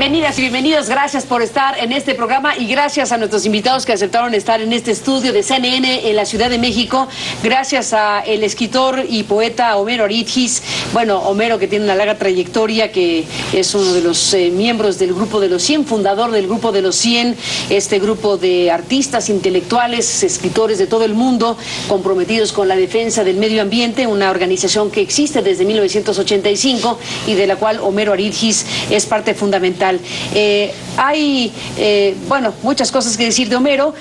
Bienvenidas y bienvenidos, gracias por estar en este programa y gracias a nuestros invitados que aceptaron estar en este estudio de CNN en la Ciudad de México. Gracias a el escritor y poeta Homero Aridgis. Bueno, Homero, que tiene una larga trayectoria, que es uno de los miembros del Grupo de los 100, fundador del Grupo de los 100, este grupo de artistas, intelectuales, escritores de todo el mundo comprometidos con la defensa del medio ambiente, una organización que existe desde 1985 y de la cual Homero Aridgis es parte fundamental. Hay, bueno, muchas cosas que decir de Homero.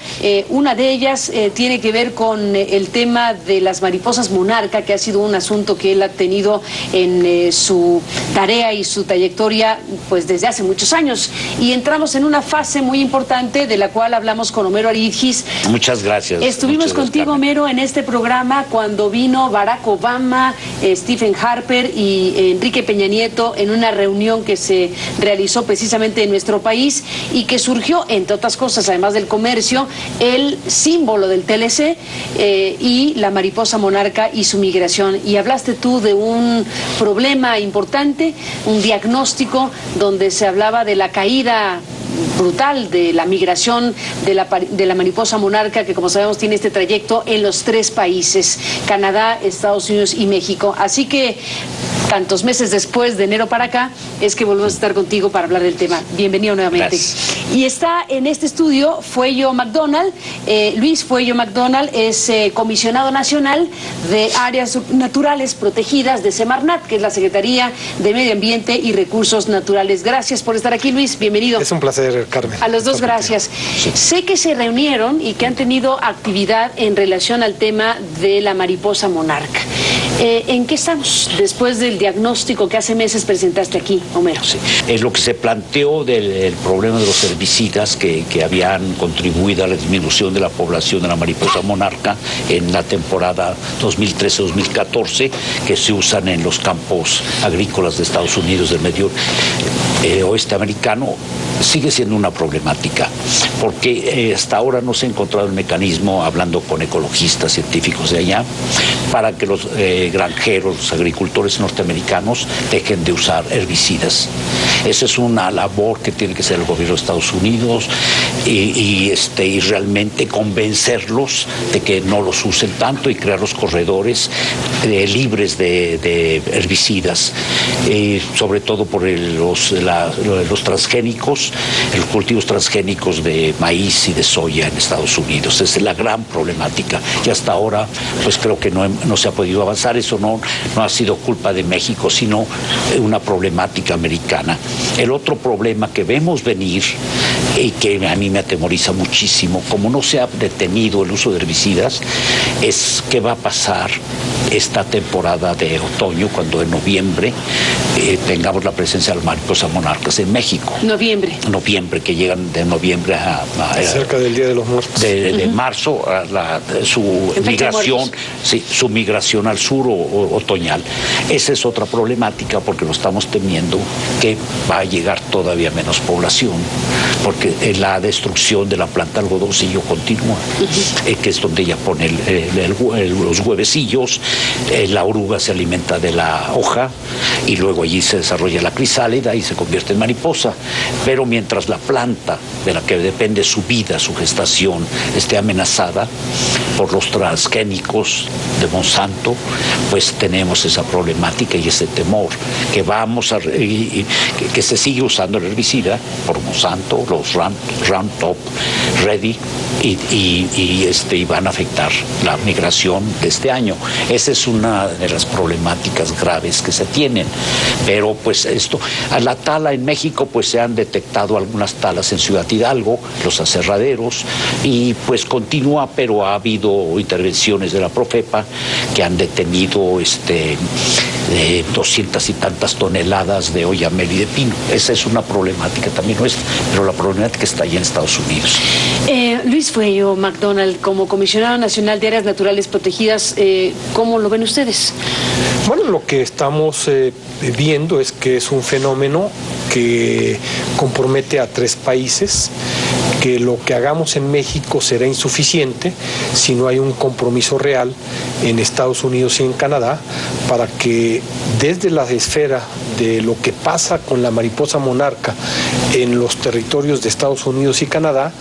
Una de ellas tiene que ver con el tema de las mariposas monarca, que ha sido un asunto que él ha tenido en su tarea y su trayectoria pues desde hace muchos años. Y entramos en una fase muy importante de la cual hablamos con Homero Aridgis. Muchas gracias. Estuvimos contigo, Homero, en este programa cuando vino Barack Obama, Stephen Harper y Enrique Peña Nieto en una reunión que se realizó precisamente en nuestro país y que surgió, entre otras cosas, además del comercio, el símbolo del TLC y la mariposa monarca y su migración. Y hablaste tú de un problema importante, un diagnóstico donde se hablaba de la caída brutal de la migración de la mariposa monarca, que como sabemos tiene este trayecto en los 3 países, Canadá, Estados Unidos y México. Así que tantos meses después, de enero para acá, es que volvemos a estar contigo para hablar del tema. Bienvenido nuevamente. Gracias. Y está en este estudio Fuello McDonald. Luis Fuello McDonald es comisionado nacional de áreas naturales protegidas de Semarnat, que es la Secretaría de Medio Ambiente y Recursos Naturales. Gracias por estar aquí, Luis. Bienvenido. Es un placer, Carmen. A los dos, gracias. Sí. Sé que se reunieron y que han tenido actividad en relación al tema de la mariposa monarca. ¿En qué estamos después del diagnóstico que hace meses presentaste aquí, Homero? Sí. Lo que se planteó del problema de los herbicidas que habían contribuido a la disminución de la población de la mariposa monarca en la temporada 2013-2014, que se usan en los campos agrícolas de Estados Unidos, del medio oeste americano, sigue siendo una problemática, porque hasta ahora no se ha encontrado el mecanismo, hablando con ecologistas, científicos de allá, para que los granjeros, los agricultores norteamericanos dejen de usar herbicidas. Esa es una labor que tiene que hacer el gobierno de Estados Unidos y realmente convencerlos de que no los usen tanto y crear los corredores libres de herbicidas, sobre todo por los transgénicos, los cultivos transgénicos de maíz y de soya en Estados Unidos. Esa es la gran problemática y hasta ahora pues creo que no se ha podido avanzar. Eso no ha sido culpa de México, sino una problemática americana. El otro problema que vemos venir y que a mí me atemoriza muchísimo, como no se ha detenido el uso de herbicidas, es qué va a pasar esta temporada de otoño, cuando en noviembre tengamos la presencia de las mariposas monarcas en México. Noviembre, que llegan de noviembre a cerca del Día de los Muertos. De marzo, su migración, sí, su migración al sur o otoñal. Esa es otra problemática, porque lo estamos temiendo que va a llegar todavía menos población, porque la destrucción de la planta algodoncillo continúa, que es donde ella pone los huevecillos, la oruga se alimenta de la hoja y luego allí se desarrolla la crisálida y se convierte en mariposa. Pero mientras la planta de la que depende su vida, su gestación, esté amenazada por los transgénicos de Monsanto, pues tenemos esa problemática y ese temor que que se sigue usando el herbicida por Monsanto, los Roundup Ready, y van a afectar la migración de este año. Esa es una de las problemáticas graves que se tienen. Pero pues a la tala en México, pues se han detectado algunas talas en Ciudad Hidalgo, los aserraderos, y pues continúa, pero ha habido intervenciones de la Profepa que han detenido 200 y tantas toneladas de oyamel y de pino. Esa es una problemática también nuestra, pero la problemática está allá en Estados Unidos. Luis Fuello McDonald, como comisionado nacional de áreas naturales protegidas, ¿cómo lo ven ustedes? Bueno, lo que estamos viendo es que es un fenómeno que compromete a 3 países que lo que hagamos en México será insuficiente si no hay un compromiso real en Estados Unidos y en Canadá para que desde la esfera de lo que pasa con la mariposa monarca en los territorios de Estados Unidos y Canadá,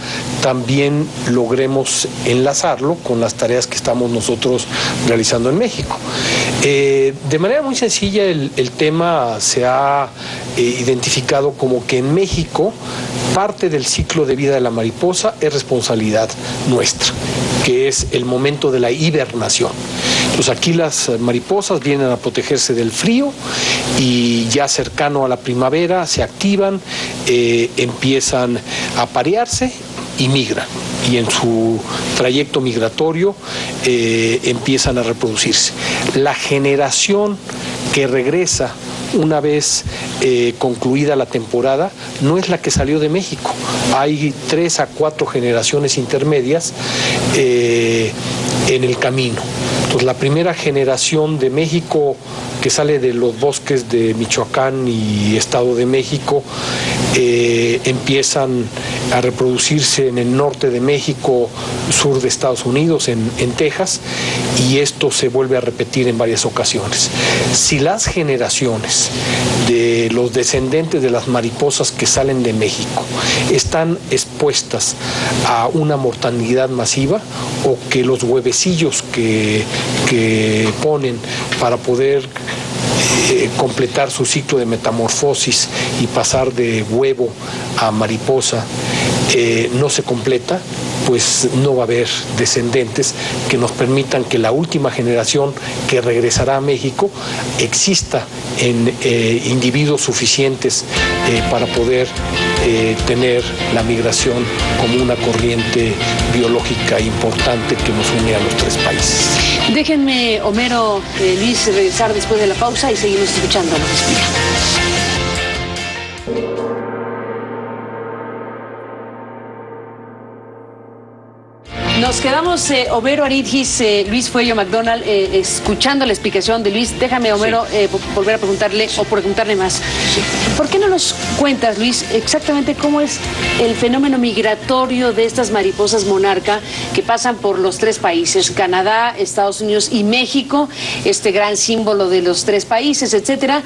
también logremos enlazarlo con las tareas que estamos nosotros realizando en México. De manera muy sencilla, el tema se ha identificado como que en México parte del ciclo de vida de la mariposa es responsabilidad nuestra, que es el momento de la hibernación. Entonces aquí las mariposas vienen a protegerse del frío y ya cercano a la primavera se activan, empiezan a parearse y migran. Y en su trayecto migratorio empiezan a reproducirse. La generación que regresa una vez concluida la temporada no es la que salió de México. Hay 3 a 4 generaciones intermedias en el camino. Entonces la primera generación de México que sale de los bosques de Michoacán y Estado de México empiezan a reproducirse en el norte de México, sur de Estados Unidos, en Texas, y esto se vuelve a repetir en varias ocasiones. Si las generaciones de los descendentes de las mariposas que salen de México están expuestas a una mortalidad masiva, o que los huevecillos que ponen para poder completar su ciclo de metamorfosis y pasar de huevo a mariposa no se completa, pues no va a haber descendentes que nos permitan que la última generación que regresará a México exista en individuos suficientes para poder tener la migración como una corriente biológica importante que nos une a los 3 países. Déjenme, Homero, Luis, regresar después de la pausa y seguimos escuchando a los explica. Nos quedamos, Homero Aridgis, Luis Fuello McDonald, escuchando la explicación de Luis. Déjame, Homero, volver a preguntarle o preguntarle más. Sí. ¿Por qué no nos cuentas, Luis, exactamente cómo es el fenómeno migratorio de estas mariposas monarca que pasan por los 3 países, Canadá, Estados Unidos y México, este gran símbolo de los 3 países, etcétera?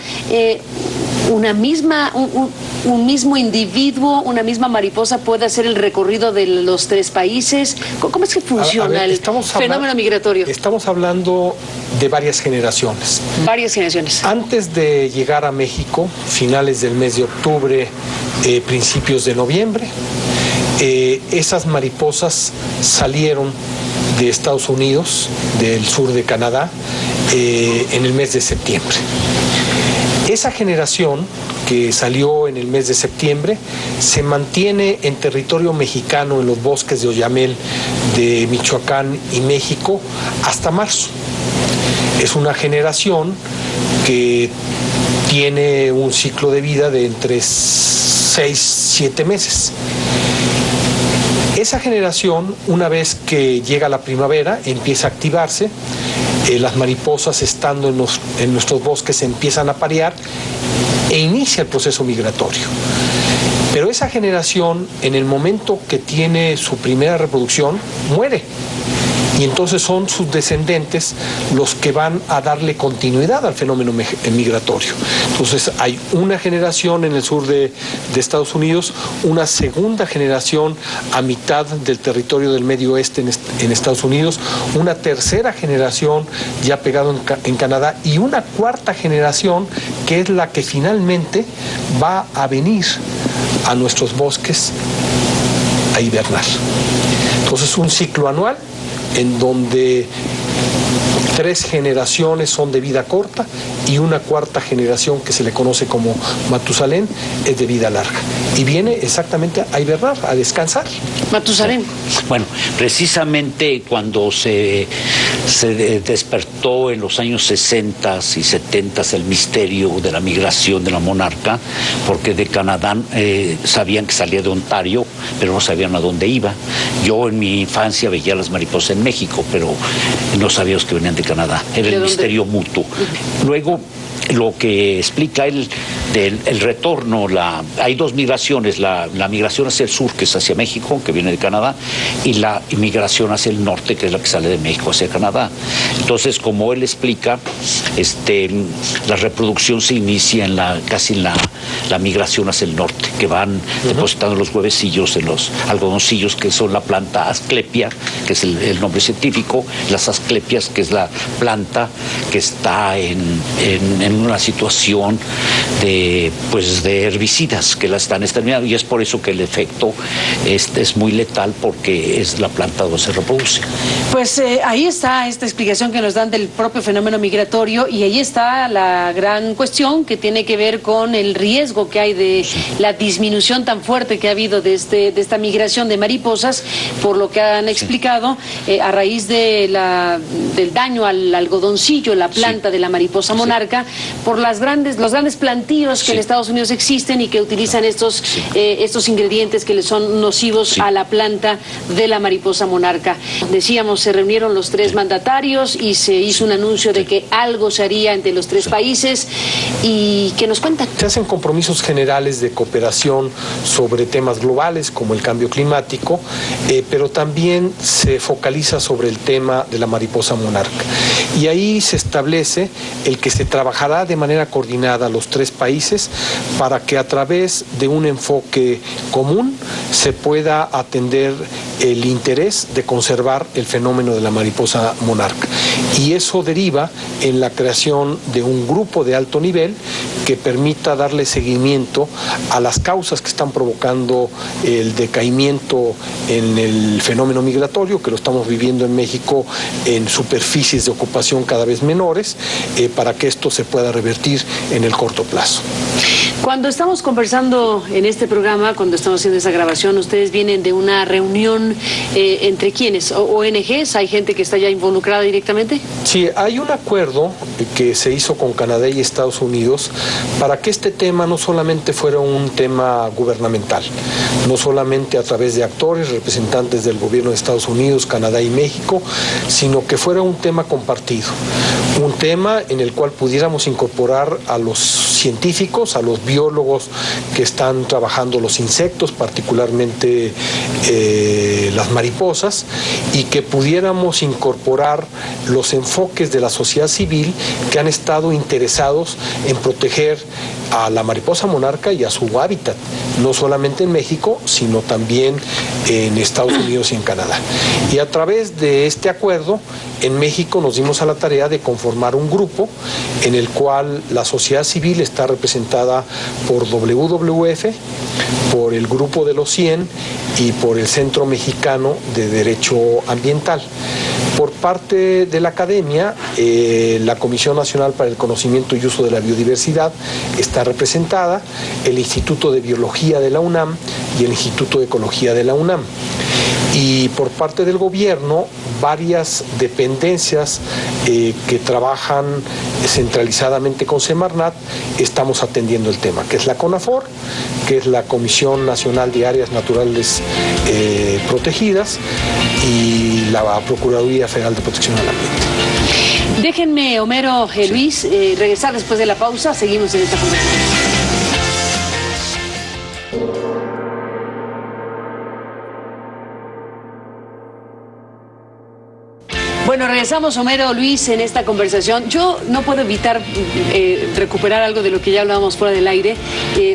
Un mismo individuo, una misma mariposa puede hacer el recorrido de los 3 países. ¿Cómo es que funciona el fenómeno migratorio? Estamos hablando de varias generaciones. Varias generaciones. Antes de llegar a México, finales del mes de octubre, principios de noviembre, esas mariposas salieron de Estados Unidos, del sur de Canadá, en el mes de septiembre. Esa generación que salió en el mes de septiembre se mantiene en territorio mexicano en los bosques de Oyamel de Michoacán y México hasta marzo. Es una generación que tiene un ciclo de vida de entre 6-7 meses. Esa generación, una vez que llega la primavera, empieza a activarse. Las mariposas, estando en nuestros bosques, empiezan a parear e inicia el proceso migratorio. Pero esa generación, en el momento que tiene su primera reproducción, muere. Y entonces son sus descendentes los que van a darle continuidad al fenómeno migratorio. Entonces hay una generación en el sur de Estados Unidos, una segunda generación a mitad del territorio del Medio Oeste en Estados Unidos, una tercera generación ya pegado en Canadá y una cuarta generación que es la que finalmente va a venir a nuestros bosques a hibernar. Entonces un ciclo anual en donde 3 generaciones son de vida corta y una cuarta generación que se le conoce como Matusalén es de vida larga. Y viene exactamente a hibernar, a descansar. Matusalén. Bueno, precisamente cuando se despertó en los años 60 y 70 el misterio de la migración de la monarca, porque de Canadá sabían que salía de Ontario, pero no sabían a dónde iba. Yo en mi infancia veía las mariposas en México, pero no sabíamos que venían de Canadá. Era el misterio mutuo. Luego, lo que explica él del retorno. Hay dos migraciones, la migración hacia el sur, que es hacia México, que viene de Canadá, y la inmigración hacia el norte, que es la que sale de México hacia Canadá. Entonces, como él explica, la reproducción se inicia casi en la migración hacia el norte, que van depositando los huevecillos en los algodoncillos, que son la planta Asclepia, que es el nombre científico, las Asclepias, que es la planta que está en una situación de herbicidas que la están exterminando, y es por eso que el efecto es muy letal, porque es la planta donde se reproduce. Pues ahí está esta explicación que nos dan del propio fenómeno migratorio, y ahí está la gran cuestión que tiene que ver con el riesgo que hay de la disminución tan fuerte que ha habido de esta migración de mariposas, por lo que han explicado, a raíz del daño al algodoncillo, la planta de la mariposa monarca, por los grandes plantíos que en Estados Unidos existen y que utilizan estos ingredientes que le son nocivos a la planta de la mariposa monarca. Decíamos, se reunieron los tres mandatarios y se hizo un anuncio de que algo se haría entre los tres países. ¿Y qué nos cuentan? Se hacen compromisos generales de cooperación sobre temas globales como el cambio climático, pero también se focaliza sobre el tema de la mariposa monarca. Y ahí se establece el que se trabajará de manera coordinada los tres países para que a través de un enfoque común se pueda atender el interés de conservar el fenómeno de la mariposa monarca. Y eso deriva en la creación de un grupo de alto nivel que permita darle seguimiento a las causas que están provocando el decaimiento en el fenómeno migratorio, que lo estamos viviendo en México en superficies de ocupación cada vez menores, para que esto se pueda revertir en el corto plazo. Cuando estamos conversando en este programa, cuando estamos haciendo esa grabación, ustedes vienen de una reunión entre ¿quiénes? ¿ONGs? ¿Hay gente que está ya involucrada directamente? Sí, hay un acuerdo que se hizo con Canadá y Estados Unidos para que este tema no solamente fuera un tema gubernamental, no solamente a través de actores, representantes del gobierno de Estados Unidos, Canadá y México, sino que fuera un tema compartido, un tema en el cual pudiéramos incorporar a los científicos, a los biólogos que están trabajando los insectos, particularmente las mariposas, y que pudiéramos incorporar los enfoques de la sociedad civil que han estado interesados en proteger a la mariposa monarca y a su hábitat, no solamente en México, sino también en Estados Unidos y en Canadá. Y a través de este acuerdo, en México nos dimos a la tarea de conformar un grupo en el cual la sociedad civil está representada por WWF, por el Grupo de los 100 y por el Centro Mexicano de Derecho Ambiental. Por parte de la academia, la Comisión Nacional para el Conocimiento y Uso de la Biodiversidad está representada, el Instituto de Biología de la UNAM y el Instituto de Ecología de la UNAM. Y por parte del gobierno, varias dependencias que trabajan centralizadamente con Semarnat, estamos atendiendo el tema, que es la CONAFOR, que es la Comisión Nacional de Áreas Naturales Protegidas, y la Procuraduría Federal de Protección al Ambiente. Déjenme, Homero, Luis, regresar después de la pausa. Seguimos en esta conversación. Bueno, regresamos, Homero, Luis, en esta conversación. Yo no puedo evitar recuperar algo de lo que ya hablábamos fuera del aire.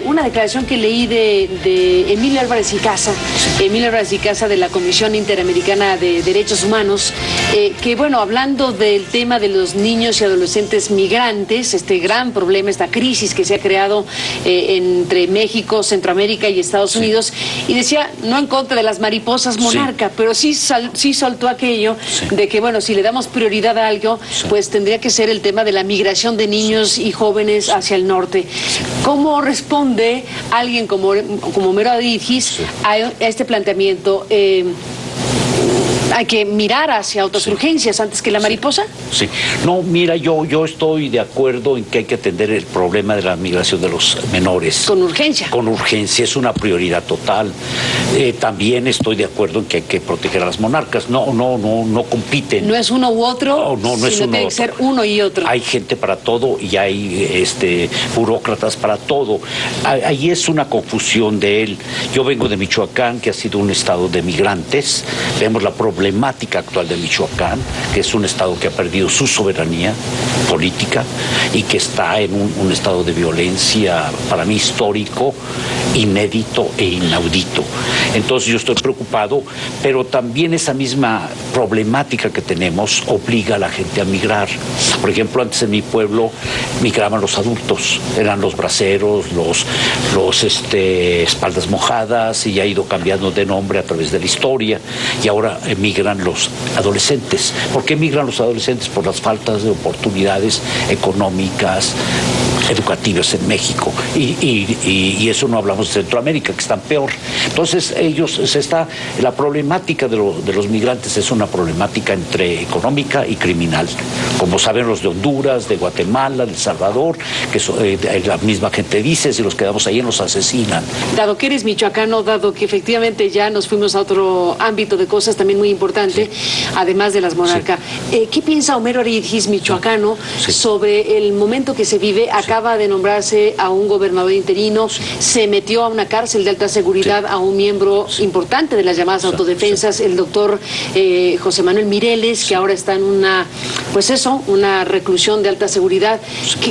Una declaración que leí de Emilio Álvarez y Casa, de la Comisión Interamericana de Derechos Humanos, que, bueno, hablando del tema de los niños y adolescentes migrantes, este gran problema, esta crisis que se ha creado entre México, Centroamérica y Estados Unidos, y decía, no en contra de las mariposas monarca, pero sí soltó aquello de que, bueno, si le damos prioridad a algo, pues tendría que ser el tema de la migración de niños y jóvenes hacia el norte. ¿Cómo responde alguien como Homero Aridgis a este planteamiento? hay que mirar hacia otras urgencias antes que la mariposa. Sí. No, mira, yo estoy de acuerdo en que hay que atender el problema de la migración de los menores. Con urgencia. Con urgencia, es una prioridad total. También estoy de acuerdo en que hay que proteger a las monarcas. No compiten. No es uno u otro, no es sino uno tiene que ser uno y otro. Hay gente para todo y hay burócratas para todo. Ahí es una confusión de él. Yo vengo de Michoacán, que ha sido un estado de migrantes. Vemos la problemática actual de Michoacán, que es un estado que ha perdido su soberanía política y que está en un estado de violencia, para mí histórico, inédito e inaudito. Entonces yo estoy preocupado, pero también esa misma problemática que tenemos obliga a la gente a migrar. Por ejemplo, antes en mi pueblo migraban los adultos, eran los braceros, los espaldas mojadas, y ha ido cambiando de nombre a través de la historia, y ahora emigran los adolescentes. ¿Por qué emigran los adolescentes? Por las faltas de oportunidades económicas, educativas en México, y eso no hablamos de Centroamérica, que están peor. Entonces la problemática de los migrantes es una problemática entre económica y criminal, como saben los de Honduras, de Guatemala, de El Salvador, que la misma gente dice, si los quedamos ahí nos asesinan. Dado que eres michoacano, dado que efectivamente ya nos fuimos a otro ámbito de cosas también muy importante, además de las monarcas, ¿qué piensa Homero Aridjis, michoacano, sobre el momento que se vive? Acaba de nombrarse a un gobernador interino, se metió a una cárcel de alta seguridad a un miembro importante de las llamadas autodefensas, el doctor José Manuel Mireles, que ahora está en una reclusión de alta seguridad.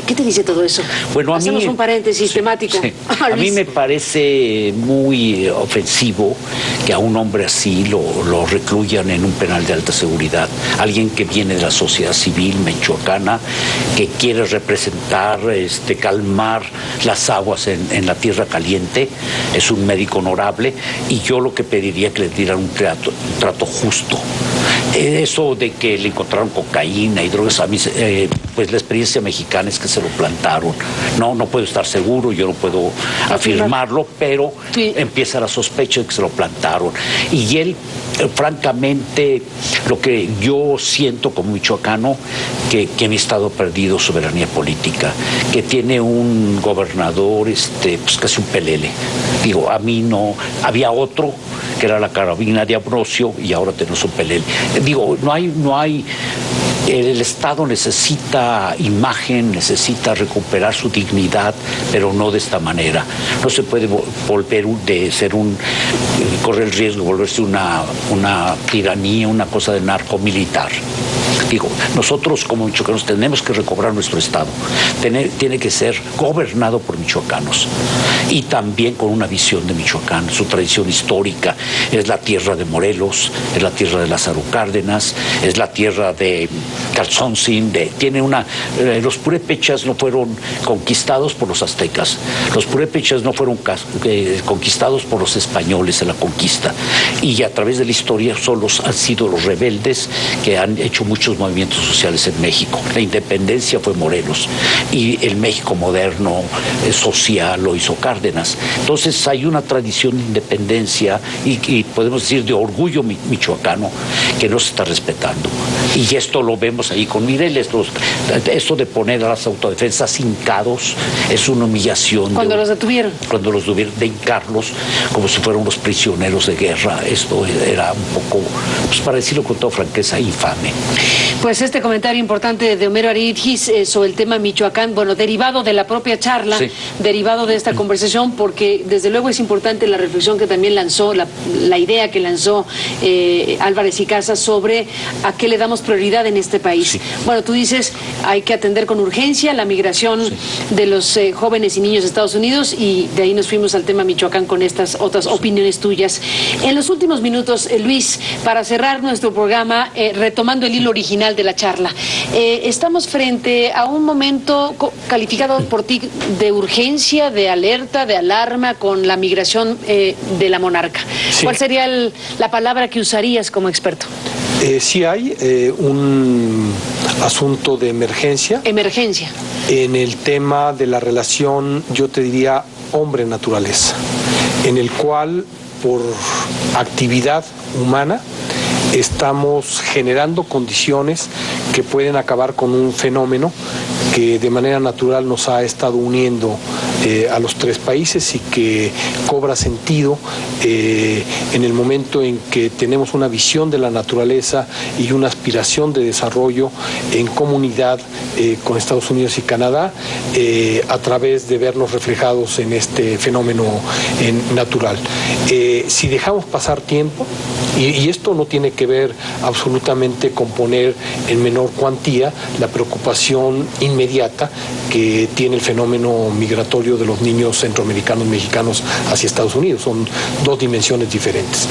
¿Qué te dice todo eso? Bueno, hacemos un paréntesis temático. A mí me parece muy ofensivo que a un hombre así lo recluyan en un penal de alta seguridad. Alguien que viene de la sociedad civil michoacana, que quiere representar, calmar las aguas en la tierra caliente, es un médico honorable, y yo lo que pediría es que le dieran un trato justo. Eso de que le encontraron cocaína y drogas, a mí, pues la experiencia mexicana es que se lo plantaron. No puedo estar seguro, yo no puedo afirmarlo, pero empieza la sospecha de que se lo plantaron. Y él, francamente, lo que yo siento como michoacano, que mi estado ha perdido soberanía política, que tiene un gobernador, pues casi un pelele. Digo, a mí no, había otro que era la carabina de Ambrosio, y ahora tenemos un pelele. Digo, no hay el Estado necesita imagen, necesita recuperar su dignidad, pero no de esta manera. No se puede volver correr el riesgo de volverse una tiranía, una cosa de narco militar. Digo, nosotros como michoacanos tenemos que recobrar nuestro Estado. Tiene que ser gobernado por michoacanos, y también con una visión de Michoacán, su tradición histórica. Es la tierra de Morelos, es la tierra de Lázaro Cárdenas, es la tierra de Calzoncín. Los purépechas no fueron conquistados por los aztecas, los purépechas no fueron conquistados por los españoles en la conquista, y a través de la historia han sido los rebeldes que han hecho muchos movimientos sociales en México. La independencia fue Morelos, y el México moderno, social, lo hizo Cárdenas. Entonces hay una tradición de independencia y podemos decir de orgullo michoacano que no se está respetando. Y esto lo vemos ahí con Mireles. Esto de poner a las autodefensas hincados es una humillación. Cuando los detuvieron. Cuando los detuvieron, de hincarlos como si fueran unos prisioneros de guerra. Esto era un poco, pues para decirlo con toda franqueza, infame. Pues este comentario importante de Homero Aridjis sobre el tema Michoacán, bueno, derivado de la propia charla, derivado de esta conversación, porque desde luego es importante la reflexión que también lanzó, la idea que lanzó Álvarez y Casas sobre a qué le damos prioridad en este país. Bueno, tú dices, hay que atender con urgencia la migración de los jóvenes y niños de Estados Unidos, y de ahí nos fuimos al tema Michoacán con estas otras opiniones tuyas. En los últimos minutos, Luis, para cerrar nuestro programa, retomando el hilo original de la charla, estamos frente a un momento calificado por ti de urgencia, de alerta, de alarma con la migración de la monarca. ¿Cuál sería la palabra que usarías como experto? Sí hay un asunto de emergencia. Emergencia. En el tema de la relación, yo te diría, hombre-naturaleza, en el cual, por actividad humana, estamos generando condiciones que pueden acabar con un fenómeno que de manera natural nos ha estado uniendo a los tres países y que cobra sentido en el momento en que tenemos una visión de la naturaleza y una aspiración de desarrollo en comunidad con Estados Unidos y Canadá a través de vernos reflejados en este fenómeno natural. Si dejamos pasar tiempo, y esto no tiene que ver absolutamente con poner en menor cuantía la preocupación inmediata que tiene el fenómeno migratorio de los niños centroamericanos mexicanos hacia Estados Unidos. Son dos dimensiones diferentes.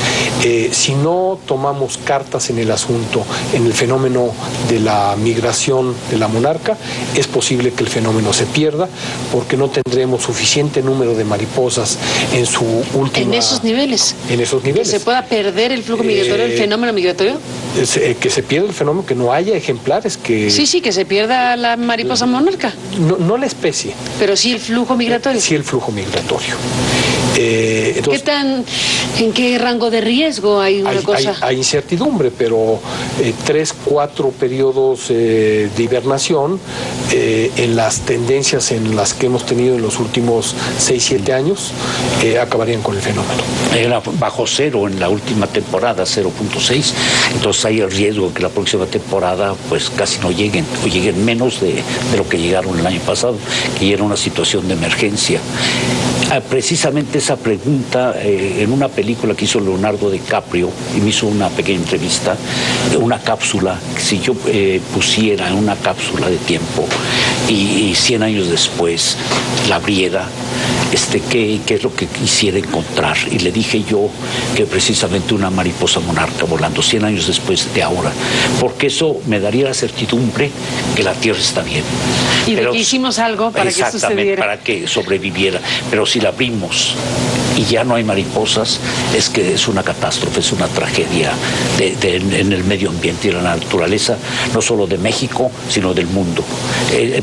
Si no tomamos cartas en el asunto, en el fenómeno de la migración de la monarca, es posible que el fenómeno se pierda porque no tendremos suficiente número de mariposas en su última... En esos niveles. En esos niveles. ¿Que se pueda perder el flujo migratorio, el fenómeno migratorio? Que se pierda el fenómeno, que no haya ejemplares que... Sí, que se pierda la mariposa monarca. No la especie. Pero sí el flujo migratorio. Sí el flujo migratorio. Entonces, ¿En qué rango de riesgo hay una cosa? Hay incertidumbre, pero 3-4 periodos de hibernación en las tendencias en las que hemos tenido en los últimos 6-7 años acabarían con el fenómeno. Era bajo cero en la última temporada, 0.6, entonces hay el riesgo que la próxima temporada pues casi no lleguen, o lleguen menos de lo que llegaron el año pasado, que era una situación de emergencia. Precisamente esa pregunta en una película que hizo Leonardo DiCaprio, y me hizo una pequeña entrevista, una cápsula, si yo pusiera en una cápsula de tiempo y 100 años después la abriera, ¿qué es lo que quisiera encontrar? Y le dije yo que precisamente una mariposa monarca volando 100 años después de ahora, porque eso me daría la certidumbre que la Tierra está bien. Y de que hicimos algo para que sucediera. Para que sobreviviera. Pero si la abrimos y ya no hay mariposas, es que es una catástrofe, es una tragedia en el medio ambiente y la naturaleza, no solo de México, sino del mundo.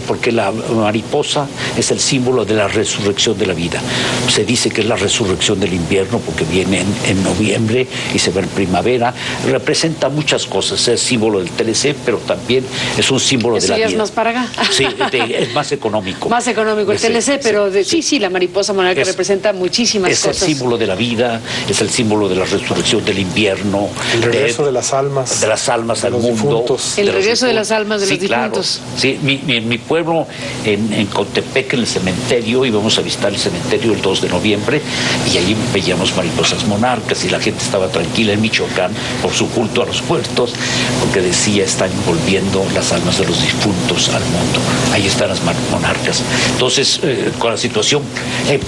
Porque la mariposa es el símbolo de la resurrección de la vida. Se dice que es la resurrección del invierno porque viene en noviembre y se va en primavera. Representa muchas cosas, es símbolo del TLC, pero también es un símbolo de la vida. ¿Eso ya es más para acá? Sí, es más económico. Más económico el TLC, pero sí, la mariposa monarca representa muchísimas cosas. Es el símbolo de la vida, es el símbolo de la resurrección del invierno. El regreso de las almas. De las almas al mundo. Difuntos. El regreso de las almas de los difuntos. Claro. Sí, mi pueblo en Contepec, en el cementerio, íbamos a visitar el cementerio el 2 de noviembre y allí veíamos mariposas monarcas y la gente estaba tranquila en Michoacán por su culto a los muertos, porque decía, están volviendo las almas de los difuntos al mundo. Ahí están las monarcas. Entonces, con la situación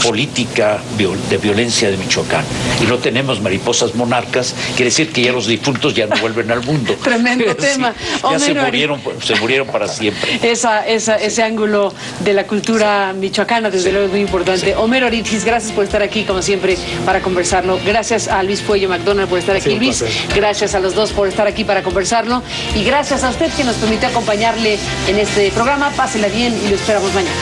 política de violencia de Michoacán y no tenemos mariposas monarcas, quiere decir que ya los difuntos ya no vuelven al mundo. Tremendo tema. Ya se murieron para siempre. Ese ángulo de la cultura michoacana, desde luego, es muy importante. Homero Aridgis, gracias por estar aquí, como siempre, para conversarlo. Gracias a Luis Puello McDonald por estar aquí. Luis, gracias a los dos por estar aquí para conversarlo. Y gracias a usted que nos permite acompañarle en este programa. Pásela bien y lo esperamos mañana.